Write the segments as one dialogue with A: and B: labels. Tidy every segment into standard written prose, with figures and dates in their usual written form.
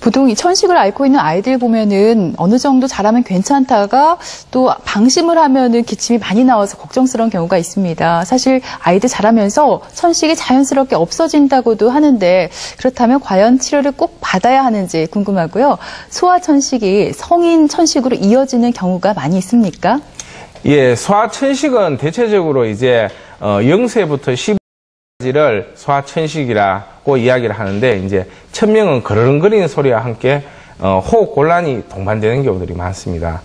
A: 보통 이 천식을 앓고 있는 아이들 보면은 어느 정도 자라면 괜찮다가 또 방심을 하면은 기침이 많이 나와서 걱정스러운 경우가 있습니다. 사실 아이들 자라면서 천식이 자연스럽게 없어진다고도 하는데 그렇다면 과연 치료를 꼭 받아야 하는지 궁금하고요. 소아천식이 성인 천식으로 이어지는 경우가 많이 있습니까?
B: 예, 소아천식은 대체적으로 이제 0세부터 15세까지를 소아천식이라고 이야기를 하는데 이제 천명은 그르릉거리는 소리와 함께 호흡 곤란이 동반되는 경우들이 많습니다.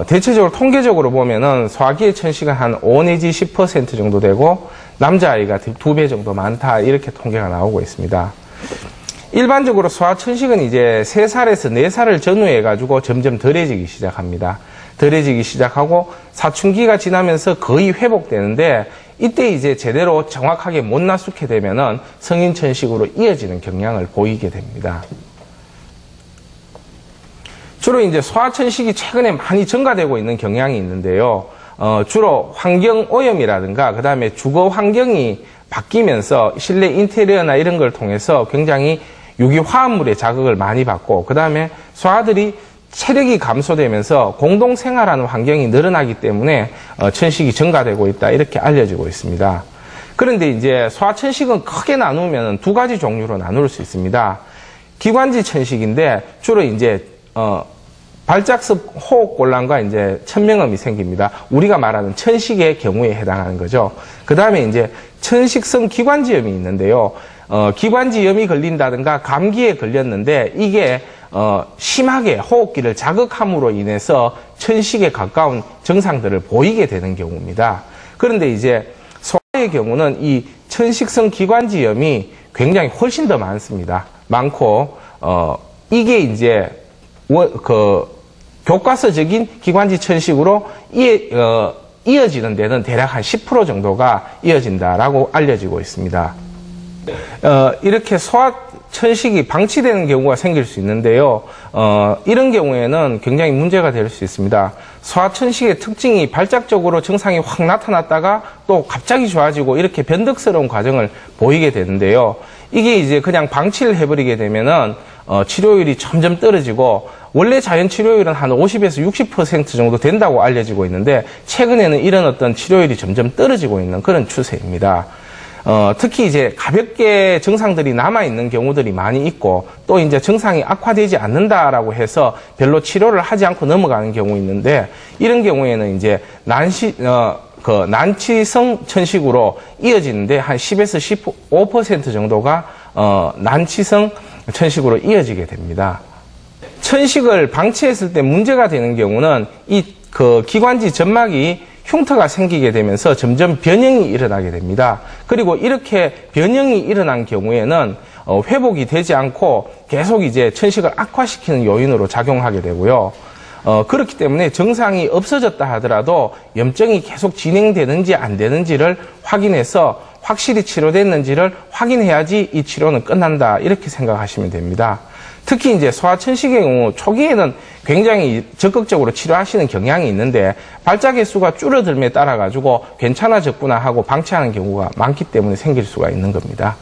B: 대체적으로 통계적으로 보면은 소아기의 천식은 한 5 내지 10% 정도 되고 남자아이가 2배 정도 많다 이렇게 통계가 나오고 있습니다. 일반적으로 소아천식은 이제 3살에서 4살을 전후해 가지고 점점 덜해지기 시작합니다. 덜해지기 시작하고 사춘기가 지나면서 거의 회복되는데 이때 이제 제대로 정확하게 못 나수게 되면은 성인 천식으로 이어지는 경향을 보이게 됩니다. 주로 이제 소아천식이 최근에 많이 증가되고 있는 경향이 있는데요. 주로 환경 오염이라든가 그 다음에 주거 환경이 바뀌면서 실내 인테리어나 이런 걸 통해서 굉장히 유기화합물의 자극을 많이 받고 그 다음에 소아들이 체력이 감소되면서 공동생활하는 환경이 늘어나기 때문에 천식이 증가되고 있다 이렇게 알려지고 있습니다. 그런데 이제 소아천식은 크게 나누면 2가지 종류로 나눌 수 있습니다. 기관지 천식인데 주로 이제 발작습 호흡곤란과 이제 천명음이 생깁니다. 우리가 말하는 천식의 경우에 해당하는 거죠. 그 다음에 이제 천식성 기관지염이 있는데요. 기관지염이 걸린다든가 감기에 걸렸는데 이게 심하게 호흡기를 자극함으로 인해서 천식에 가까운 증상들을 보이게 되는 경우입니다. 그런데 이제 소아의 경우는 이 천식성 기관지염이 굉장히 훨씬 더 많습니다. 많고 이게 이제 교과서적인 기관지 천식으로 이어지는 데는 대략 한 10% 정도가 이어진다라고 알려지고 있습니다. 이렇게 소아천식이 방치되는 경우가 생길 수 있는데요. 이런 경우에는 굉장히 문제가 될 수 있습니다. 소아천식의 특징이 발작적으로 증상이 확 나타났다가 또 갑자기 좋아지고 이렇게 변덕스러운 과정을 보이게 되는데요. 이게 이제 그냥 방치를 해버리게 되면은 치료율이 점점 떨어지고 원래 자연 치료율은 한 50에서 60% 정도 된다고 알려지고 있는데 최근에는 이런 어떤 치료율이 점점 떨어지고 있는 그런 추세입니다. 특히 이제 가볍게 증상들이 남아있는 경우들이 많이 있고 또 이제 증상이 악화되지 않는다라고 해서 별로 치료를 하지 않고 넘어가는 경우 있는데 이런 경우에는 이제 난치성 천식으로 이어지는데 한 10에서 15% 정도가 난치성 천식으로 이어지게 됩니다. 천식을 방치했을 때 문제가 되는 경우는 기관지 점막이 흉터가 생기게 되면서 점점 변형이 일어나게 됩니다. 그리고 이렇게 변형이 일어난 경우에는 회복이 되지 않고 계속 이제 천식을 악화시키는 요인으로 작용하게 되고요. 그렇기 때문에 증상이 없어졌다 하더라도 염증이 계속 진행되는지 안 되는지를 확인해서 확실히 치료됐는지를 확인해야지 이 치료는 끝난다 이렇게 생각하시면 됩니다. 특히 이제 소아천식의 경우 초기에는 굉장히 적극적으로 치료하시는 경향이 있는데 발작의 수가 줄어들m에 따라 가지고 괜찮아졌구나 하고 방치하는 경우가 많기 때문에 생길 수가 있는 겁니다.